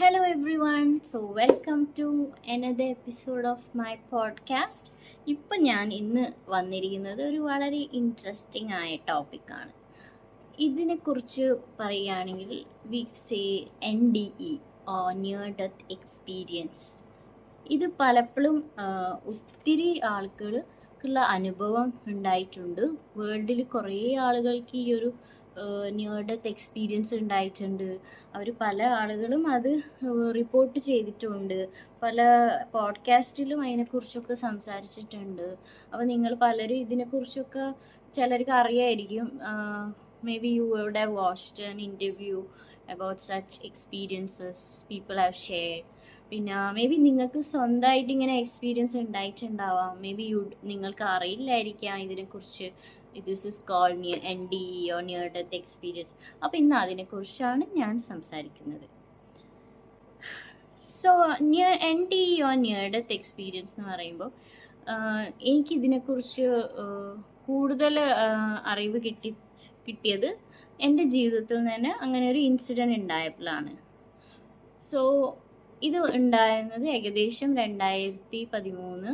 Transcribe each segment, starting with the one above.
Hello everyone, so welcome to another episode of my podcast. ഇപ്പം ഞാൻ ഇന്ന് വന്നിരിക്കുന്നത് ഒരു വളരെ ഇൻട്രസ്റ്റിംഗ് ആയ ടോപ്പിക്കാണ്. ഇതിനെക്കുറിച്ച് പറയുകയാണെങ്കിൽ we say NDE near death experience. ഇത് പലപ്പോഴും ഒത്തിരി ആളുകൾക്കുള്ള അനുഭവം ഉണ്ടായിട്ടുണ്ട്. വേൾഡിൽ കുറേ ആളുകൾക്ക് ഈ ഒരു നിയർ ഡെത്ത് എക്സ്പീരിയൻസ് ഉണ്ടായിട്ടുണ്ട്. അവർ പല ആളുകളും അത് റിപ്പോർട്ട് ചെയ്തിട്ടുമുണ്ട്. പല പോഡ്കാസ്റ്റിലും അതിനെക്കുറിച്ചൊക്കെ സംസാരിച്ചിട്ടുണ്ട്. അപ്പോൾ നിങ്ങൾ പലരും ഇതിനെക്കുറിച്ചൊക്കെ ചിലർക്ക് അറിയായിരിക്കും. Maybe you would have watched an interview about such experiences people have shared. പിന്നെ മേ ബി നിങ്ങൾക്ക് സ്വന്തമായിട്ട് ഇങ്ങനെ എക്സ്പീരിയൻസ് ഉണ്ടായിട്ടുണ്ടാവാം. മേ ബി നിങ്ങൾക്ക് അറിയില്ലായിരിക്കാം ഇതിനെക്കുറിച്ച്. This is called NDE near death experience. അപ്പോൾ ഇന്ന് അതിനെക്കുറിച്ചാണ് ഞാൻ സംസാരിക്കുന്നത്. So NDE near death experience എന്ന് പറയുമ്പോൾ എനിക്കിതിനെക്കുറിച്ച് കൂടുതൽ അറിവ് കിട്ടിയത് എൻ്റെ ജീവിതത്തിൽ തന്നെ അങ്ങനെ ഒരു ഇൻസിഡൻറ്റ് ഉണ്ടായപ്പോഴാണ്. സോ ഇത് ഉണ്ടായിരുന്നത് ഏകദേശം 2013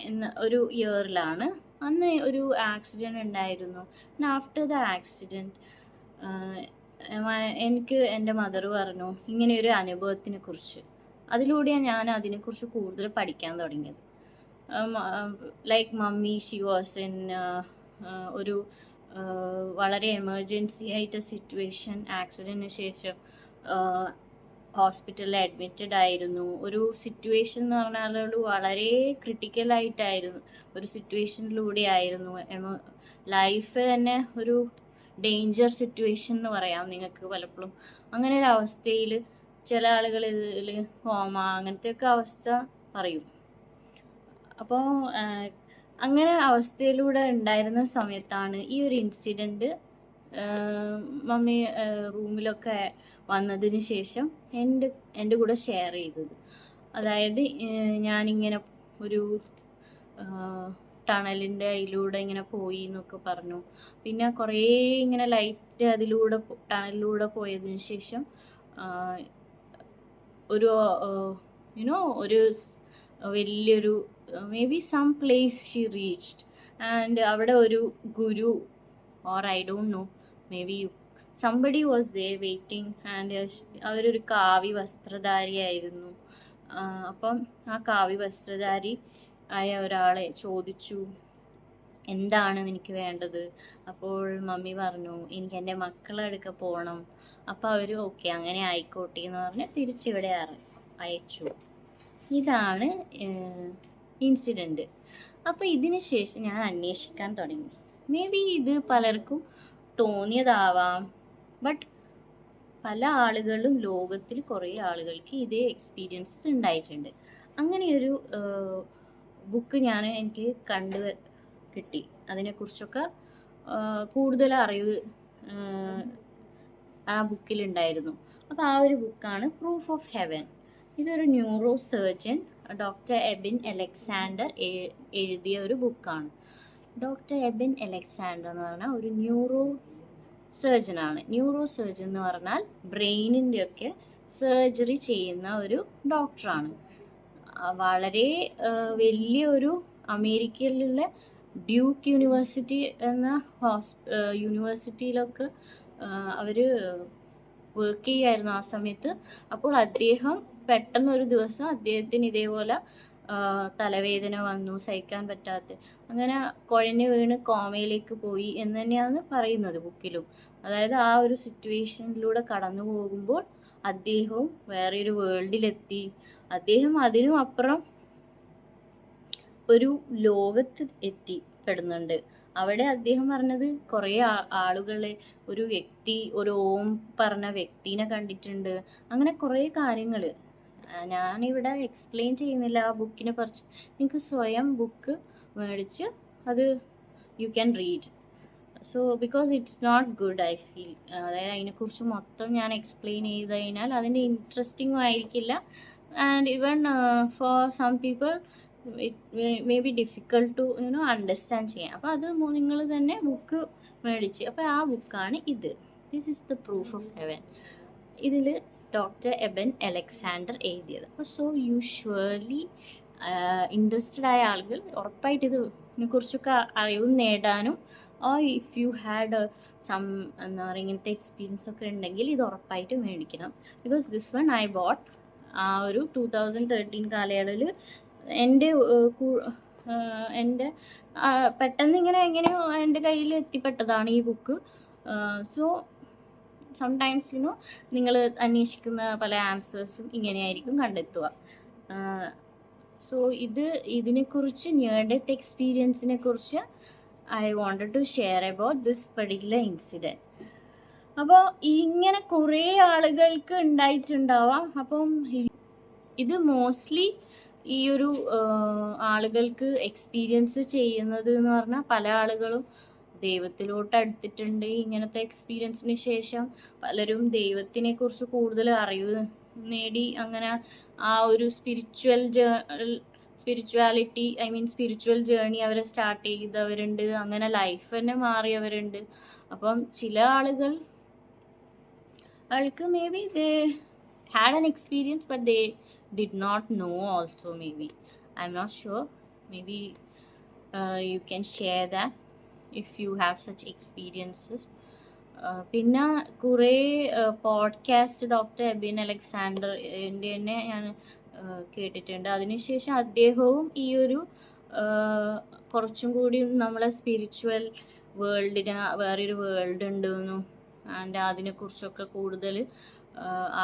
എന്ന ഒരു ഇയറിലാണ്. അന്ന് ഒരു ആക്സിഡൻറ്റ് ഉണ്ടായിരുന്നു. ആഫ്റ്റർ ദ ആക്സിഡൻറ്റ് എനിക്ക് എൻ്റെ മദർ പറഞ്ഞു ഇങ്ങനെ ഒരു അനുഭവത്തിനെ കുറിച്ച്. അതിലൂടെയാണ് ഞാൻ അതിനെക്കുറിച്ച് കൂടുതൽ പഠിക്കാൻ തുടങ്ങിയത്. Like mummy she was in ഒരു വളരെ എമർജൻസി ആയിട്ട് സിറ്റുവേഷൻ. ആക്സിഡൻറ്റിന് ശേഷം ഹോസ്പിറ്റലിൽ അഡ്മിറ്റഡ് ആയിരുന്നു. ഒരു സിറ്റുവേഷൻ എന്ന് പറഞ്ഞാൽ വളരെ ക്രിട്ടിക്കലായിട്ടായിരുന്നു ഒരു സിറ്റുവേഷനിലൂടെ ആയിരുന്നു. ലൈഫ് തന്നെ ഒരു ഡേഞ്ചർ സിറ്റുവേഷൻ എന്ന് പറയാം നിങ്ങൾക്ക് പലപ്പോഴും. അങ്ങനെ ഒരു അവസ്ഥയിൽ ചില ആളുകൾ ഇതിൽ കോമ അങ്ങനത്തെയൊക്കെ അവസ്ഥ പറയും. അപ്പോൾ അങ്ങനെ അവസ്ഥയിലൂടെ ഉണ്ടായിരുന്ന സമയത്താണ് ഈ ഒരു ഇൻസിഡൻറ്റ് മമ്മി റൂമിലൊക്കെ വന്നതിന് ശേഷം എൻ്റെ കൂടെ ഷെയർ ചെയ്തത്. അതായത് ഞാനിങ്ങനെ ഒരു ടണലിൻ്റെ അതിലൂടെ ഇങ്ങനെ പോയി എന്നൊക്കെ പറഞ്ഞു. പിന്നെ കുറേ ഇങ്ങനെ ലൈറ്റ് അതിലൂടെ ടണലിലൂടെ പോയതിന് ശേഷം ഒരു ഒരു വലിയൊരു maybe some place she reached. And അവിടെ ഒരു guru or I don't know, maybe somebody was there waiting. And അവരൊരു കാവ്യ വസ്ത്രധാരിയായിരുന്നു. അപ്പം ആ കാവ്യ വസ്ത്രധാരി ആയ ഒരാളെ ചോദിച്ചു എന്താണ് എനിക്ക് വേണ്ടത്. അപ്പോൾ മമ്മി പറഞ്ഞു എനിക്ക് എൻ്റെ മക്കളെ അടുക്ക പോകണം. അപ്പോൾ അവർ ഓക്കെ അങ്ങനെ ആയിക്കോട്ടെ എന്ന് പറഞ്ഞ് തിരിച്ചിവിടെ അയച്ചു. ഇതാണ് ഇൻസിഡൻറ്റ്. അപ്പോൾ ഇതിന് ശേഷം ഞാൻ അന്വേഷിക്കാൻ തുടങ്ങി. മേ ബി ഇത് പലർക്കും തോന്നിയതാവാം, ബട്ട് പല ആളുകളും ലോകത്തിൽ കുറേ ആളുകൾക്ക് ഇതേ എക്സ്പീരിയൻസ് ഉണ്ടായിട്ടുണ്ട്. അങ്ങനെയൊരു ബുക്ക് എനിക്ക് കിട്ടി. അതിനെക്കുറിച്ചൊക്കെ കൂടുതൽ അറിവ് ആ ബുക്കിലുണ്ടായിരുന്നു. അപ്പോൾ ആ ഒരു ബുക്കാണ് പ്രൂഫ് ഓഫ് ഹെവൻ. ഇതൊരു neurosurgeon doctor Eben Alexander എഴുതിയ ഒരു ബുക്കാണ്. ഡോക്ടർ എബിൻ അലക്സാണ്ടർ എന്ന് പറഞ്ഞാൽ ഒരു ന്യൂറോ സർജനാണ്. ന്യൂറോ സർജൻ എന്ന് പറഞ്ഞാൽ ബ്രെയിനിൻ്റെയൊക്കെ സർജറി ചെയ്യുന്ന ഒരു ഡോക്ടറാണ്. വളരെ വലിയൊരു അമേരിക്കയിലുള്ള ഡ്യൂക്ക് യൂണിവേഴ്സിറ്റി എന്ന യൂണിവേഴ്സിറ്റിയിലൊക്കെ അവർ വർക്ക് ചെയ്യായിരുന്നു ആ സമയത്ത്. അപ്പോൾ അദ്ദേഹം പെട്ടെന്നൊരു ദിവസം അദ്ദേഹത്തിന് ഇതേപോലെ തലവേദന വന്നു, സഹിക്കാൻ പറ്റാത്ത, അങ്ങനെ കുഴഞ്ഞു വീണ് കോമയിലേക്ക് പോയി എന്ന് തന്നെയാണ് പറയുന്നത് ബുക്കിലും. അതായത് ആ ഒരു സിറ്റുവേഷനിലൂടെ കടന്നു പോകുമ്പോൾ അദ്ദേഹവും വേറൊരു വേൾഡിലെത്തി. അദ്ദേഹം അതിനും അപ്പുറം ഒരു ലോകത്ത് എത്തിപ്പെടുന്നുണ്ട്. അവിടെ അദ്ദേഹം പറഞ്ഞത് കുറേ ആളുകളെ, ഒരു വ്യക്തി, ഒരു ഓം പറഞ്ഞ വ്യക്തിനെ കണ്ടിട്ടുണ്ട്. അങ്ങനെ കുറേ കാര്യങ്ങൾ ഞാനിവിടെ എക്സ്പ്ലെയിൻ ചെയ്യുന്നില്ല. ആ ബുക്കിനെ കുറിച്ച് നിങ്ങൾക്ക് സ്വയം ബുക്ക് മേടിച്ച് അത് you can read. So because it's not good I feel. അതായത് അതിനെക്കുറിച്ച് മൊത്തം ഞാൻ എക്സ്പ്ലെയിൻ ചെയ്ത് കഴിഞ്ഞാൽ അതിൻ്റെ ഇൻട്രസ്റ്റിങ്ങും ആയിരിക്കില്ല. And even for some people it may be difficult to understand ചെയ്യാം. അപ്പോൾ അത് നിങ്ങൾ തന്നെ ബുക്ക് മേടിച്ച്, അപ്പോൾ ആ ബുക്കാണ് ഇത്. This is the proof of heaven. ഇതിൽ ഡോക്ടർ എബൻ അലക്സാണ്ടർ എഴുതിയത്. അപ്പോൾ സോ യൂഷ്വലി ഇൻട്രസ്റ്റഡ് ആയ ആളുകൾ ഉറപ്പായിട്ട് ഇതിനെക്കുറിച്ചൊക്കെ അറിവ് നേടാനും ഇഫ് യു ഹാഡ് സം എന്താ പറയുക ഇങ്ങനത്തെ എക്സ്പീരിയൻസ് ഒക്കെ ഉണ്ടെങ്കിൽ ഇത് ഉറപ്പായിട്ട് മേടിക്കണം. Because this one I boat ആ ഒരു 2013 കാലയളവിൽ എൻ്റെ പെട്ടെന്ന് എങ്ങനെയോ എൻ്റെ കയ്യിൽ എത്തിപ്പെട്ടതാണ് ഈ ബുക്ക്. സോ സംടൈംസ് നിങ്ങൾ അന്വേഷിക്കുന്ന പല ആൻസേഴ്സും ഇങ്ങനെയായിരിക്കും കണ്ടെത്തുക. സോ ഇതിനെക്കുറിച്ച് നിയർ ഡെത്ത് എക്സ്പീരിയൻസിനെ കുറിച്ച് I wanted to share about this particular incident. അപ്പോൾ ഇങ്ങനെ കുറേ ആളുകൾക്ക് ഉണ്ടായിട്ടുണ്ടാവാം. അപ്പം ഇത് മോസ്റ്റ്ലി ഈ ഒരു ആളുകൾക്ക് എക്സ്പീരിയൻസ് ചെയ്യുന്നത് എന്ന് പറഞ്ഞാൽ പല ആളുകളും ദൈവത്തിലോട്ട് അടുത്തിട്ടുണ്ട്. ഇങ്ങനത്തെ എക്സ്പീരിയൻസിന് ശേഷം പലരും ദൈവത്തിനെ കുറിച്ച് കൂടുതൽ അറിവ് നേടി അങ്ങനെ ആ ഒരു സ്പിരിച്വൽ ജേർണി അവരെ സ്റ്റാർട്ട് ചെയ്തവരുണ്ട്. അങ്ങനെ ലൈഫ് തന്നെ മാറിയവരുണ്ട്. അപ്പം ചില ആൾക്ക് may be they had an experience but they did not know also. Maybe I'm not sure. Maybe you can share that if you have such experiences. പിന്നെ കുറേ പോഡ്കാസ്റ്റ് ഡോക്ടർ എബിൻ അലക്സാണ്ടറിൻ്റെ തന്നെ ഞാൻ കേട്ടിട്ടുണ്ട്. അതിനുശേഷം അദ്ദേഹവും ഈ ഒരു കുറച്ചും കൂടി നമ്മളെ സ്പിരിച്വൽ വേൾഡിന് വേറൊരു വേൾഡ് ഉണ്ടെന്നും ആൻഡ് അതിനെക്കുറിച്ചൊക്കെ കൂടുതൽ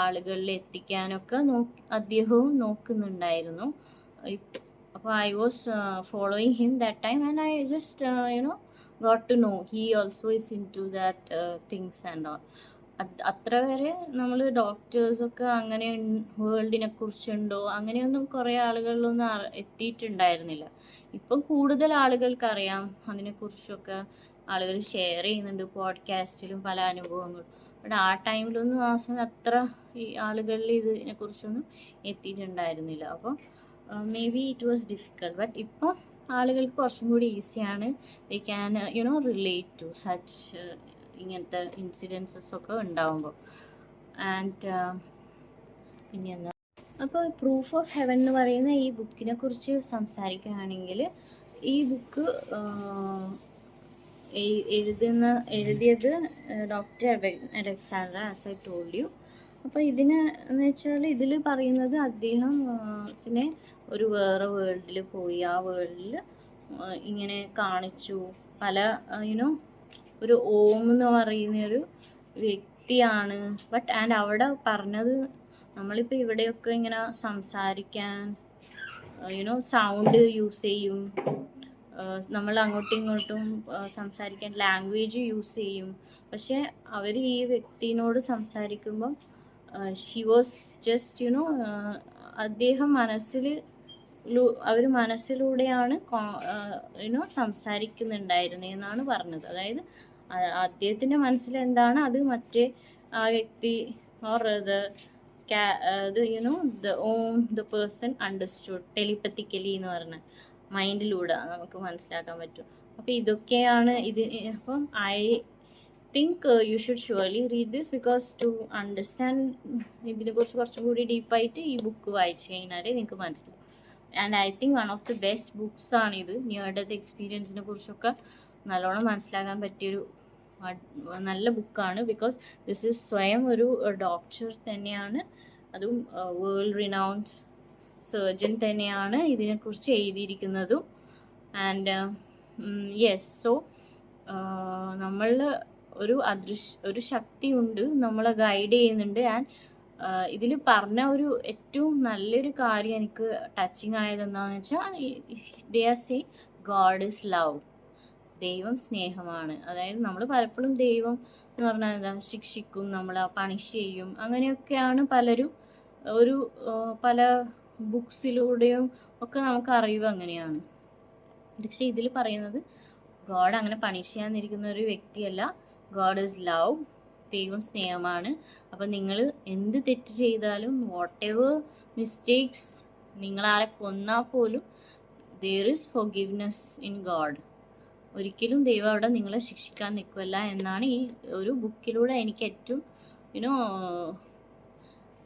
ആളുകളിൽ എത്തിക്കാനൊക്കെ അദ്ദേഹവും നോക്കുന്നുണ്ടായിരുന്നു. അപ്പോൾ I was following him that time and I just got to know he also is into that things and all. അത്ര വരെ നമ്മൾ ഡോക്ടേഴ്സൊക്കെ അങ്ങനെ വേൾഡിനെ കുറിച്ചുണ്ടോ അങ്ങനെയൊന്നും കുറേ ആളുകളിലൊന്നും എത്തിയിട്ടുണ്ടായിരുന്നില്ല. ഇപ്പം കൂടുതൽ ആളുകൾക്കറിയാം. അതിനെക്കുറിച്ചൊക്കെ ആളുകൾ ഷെയർ ചെയ്യുന്നുണ്ട് പോഡ്കാസ്റ്റിലും പല അനുഭവങ്ങളും. ബട്ട് ആ ടൈമിലൊന്നും ആ സമയം അത്ര ഈ ആളുകളിൽ ഇതിനെക്കുറിച്ചൊന്നും എത്തിയിട്ടുണ്ടായിരുന്നില്ല. അപ്പോൾ maybe it was difficult. But ഇപ്പം ആളുകൾക്ക് കുറച്ചും കൂടി ഈസിയാണ്. They can relate to such ഇങ്ങനത്തെ ഇൻസിഡൻസസ് ഒക്കെ ഉണ്ടാകുമ്പോൾ. ആൻഡ് പിന്നെ എന്താ, അപ്പോൾ പ്രൂഫ് ഓഫ് ഹെവൻ എന്ന് പറയുന്ന ഈ ബുക്കിനെ കുറിച്ച് സംസാരിക്കുകയാണെങ്കിൽ ഈ ബുക്ക് എഴുതിയത് doctor Eben Alexander, as I told you. അപ്പോൾ എന്ന് വെച്ചാൽ ഇതിൽ പറയുന്നത് അദ്ദേഹത്തിനെ ഒരു വേറെ വേൾഡിൽ പോയി ആ വേൾഡിൽ ഇങ്ങനെ കാണിച്ചു. പല ഒരു ഓം എന്ന് പറയുന്നൊരു വ്യക്തിയാണ്. ബട്ട് ആൻഡ് അവിടെ പറഞ്ഞത് നമ്മളിപ്പോൾ ഇവിടെയൊക്കെ ഇങ്ങനെ സംസാരിക്കാൻ സൗണ്ട് യൂസ് ചെയ്യും, നമ്മൾ അങ്ങോട്ടും ഇങ്ങോട്ടും സംസാരിക്കാൻ ലാംഗ്വേജ് യൂസ് ചെയ്യും. പക്ഷെ അവർ ഈ വ്യക്തിനോട് സംസാരിക്കുമ്പം ഹി വാസ് ജസ്റ്റ് അദ്ദേഹം അവർ മനസ്സിലൂടെയാണ് സംസാരിക്കുന്നുണ്ടായിരുന്നതെന്നാണ് പറഞ്ഞത്. അതായത് അദ്ദേഹത്തിൻ്റെ മനസ്സിൽ എന്താണ് അത് മറ്റേ ആ വ്യക്തി or the person understood telephathically എന്ന് പറഞ്ഞ മൈൻഡിലൂടെ നമുക്ക് മനസ്സിലാക്കാൻ പറ്റും. അപ്പോൾ ഇതൊക്കെയാണ് അപ്പം I think you should surely read this because to understand ഇതിനെക്കുറിച്ച് കുറച്ചും കൂടി ഡീപ്പായിട്ട് ഈ ബുക്ക് വായിച്ചു കഴിഞ്ഞാലേ നിങ്ങൾക്ക് മനസ്സിലാവും. And I think one of the best books ആണിത്. നിയർ ഡെത്ത് എക്സ്പീരിയൻസിനെ കുറിച്ചൊക്കെ നല്ലോണം മനസ്സിലാക്കാൻ പറ്റിയൊരു നല്ല ബുക്കാണ്. ബിക്കോസ് ദിസ് ഈസ് സ്വയം ഒരു ഡോക്ടർ തന്നെയാണ്, അതും വേൾഡ് റിനൗൺഡ് സർജൻ തന്നെയാണ് ഇതിനെക്കുറിച്ച് എഴുതിയിരിക്കുന്നതും. ആൻഡ് യെസ്, സോ നമ്മൾ ഒരു ശക്തിയുണ്ട്, നമ്മളെ ഗൈഡ് ചെയ്യുന്നുണ്ട്. ആൻഡ് ഇതിൽ പറഞ്ഞ ഒരു ഏറ്റവും നല്ലൊരു കാര്യം എനിക്ക് ടച്ചിങ് ആയത് എന്താണെന്ന് വെച്ചാൽ they are say God is love, ദൈവം സ്നേഹമാണ്. അതായത് നമ്മൾ പലപ്പോഴും ദൈവം എന്ന് പറഞ്ഞാൽ എന്താ, ശിക്ഷിക്കും, നമ്മളെ പണിഷ് ചെയ്യും, അങ്ങനെയൊക്കെയാണ് പലരും പല ബുക്സിലൂടെയും ഒക്കെ നമുക്ക് അറിയുക അങ്ങനെയാണ്. പക്ഷെ ഇതിൽ പറയുന്നത് ഗോഡ് അങ്ങനെ പണിഷ് ചെയ്യാനിരിക്കുന്ന ഒരു വ്യക്തിയല്ല. ഗോഡ് ഈസ് ലവ്, ദൈവം സ്നേഹമാണ്. അപ്പം നിങ്ങൾ എന്ത് തെറ്റ് ചെയ്താലും, വാട്ട് എവർ മിസ്റ്റേക്സ്, നിങ്ങളാരെ കൊന്നാൽ പോലും there is forgiveness in God. ഒരിക്കലും ദൈവം അവിടെ നിങ്ങളെ ശിക്ഷിക്കാൻ നിൽക്കില്ല എന്നാണ് ഈ ഒരു ബുക്കിലൂടെ എനിക്ക് ഏറ്റവും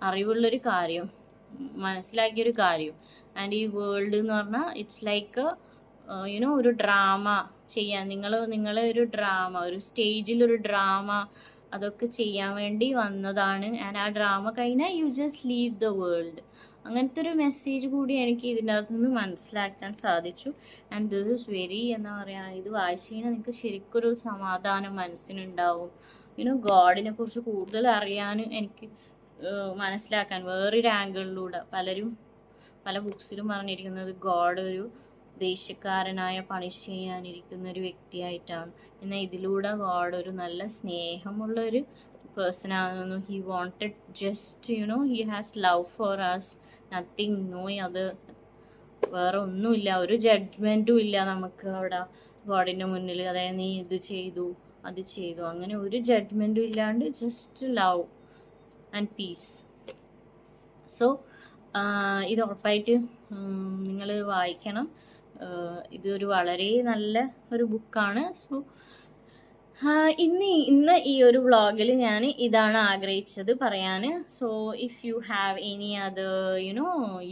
അറിവുള്ളൊരു കാര്യം, മനസ്സിലാക്കിയൊരു കാര്യം. ആൻഡ് ഈ വേൾഡ് എന്ന് പറഞ്ഞാൽ ഇറ്റ്സ് ലൈക്ക് യുനോ ഒരു ഡ്രാമ ചെയ്യാൻ നിങ്ങളെ ഒരു ഡ്രാമ, ഒരു സ്റ്റേജിലൊരു ഡ്രാമ അതൊക്കെ ചെയ്യാൻ വേണ്ടി വന്നതാണ്. ആൻഡ് ആ ഡ്രാമ കഴിഞ്ഞാൽ you just leave the world. അങ്ങനത്തെ ഒരു മെസ്സേജ് കൂടി എനിക്ക് ഇതിൻ്റെ അകത്ത് നിന്ന് മനസ്സിലാക്കാൻ സാധിച്ചു. ആൻഡ് ദിസ് ഇസ് വെരി എന്താ പറയുക, ഇത് വായിച്ചു കഴിഞ്ഞാൽ നിങ്ങൾക്ക് ശരിക്കൊരു സമാധാനം മനസ്സിനുണ്ടാവും. ഗോഡിനെ കുറിച്ച് കൂടുതൽ അറിയാൻ എനിക്ക് മനസ്സിലാക്കാൻ വേറൊരു ആംഗിളിലൂടെ പല ബുക്സിലും പറഞ്ഞിരിക്കുന്നത് ഗോഡ് ഒരു ദേഷ്യക്കാരനായ പണിഷ് ചെയ്യാനിരിക്കുന്ന ഒരു വ്യക്തിയായിട്ടാണ്. എന്നാൽ ഇതിലൂടെ ഗോഡ് ഒരു നല്ല സ്നേഹമുള്ള ഒരു പേഴ്സൺ ആണെന്നു. He wanted just he has love for us, nothing, no അത് വേറെ ഒന്നുമില്ല, ഒരു ജഡ്ജ്മെൻറ്റും ഇല്ല നമുക്ക് അവിടെ ഗോഡിൻ്റെ മുന്നിൽ. അതായത് നീ ഇത് ചെയ്തു അത് ചെയ്തു, അങ്ങനെ ഒരു ജഡ്ജ്മെൻറ്റും ഇല്ലാണ്ട് just love and piece. So ഇത് ഉറപ്പായിട്ട് നിങ്ങൾ വായിക്കണം. ഇതൊരു വളരെ നല്ല ഒരു ബുക്കാണ്. സോ ഇന്ന് ഈ ഒരു വ്ളോഗിൽ ഞാൻ ഇതാണ് ആഗ്രഹിച്ചത് പറയാൻ. So if you have any other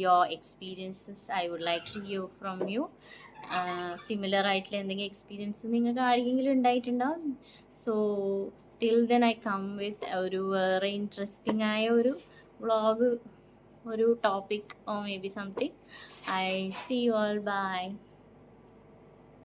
your experiences, I would like to hear from you. Similar ആയിട്ടുള്ള എന്തെങ്കിലും എക്സ്പീരിയൻസ് നിങ്ങൾക്ക് ആരെങ്കിലും ഉണ്ടായിട്ടുണ്ടാവും. So till then I come with ഒരു വേറെ ഇൻട്രസ്റ്റിംഗ് ആയ ഒരു വ്ളോഗ്, ഒരു topic or maybe something. I see you all. Bye.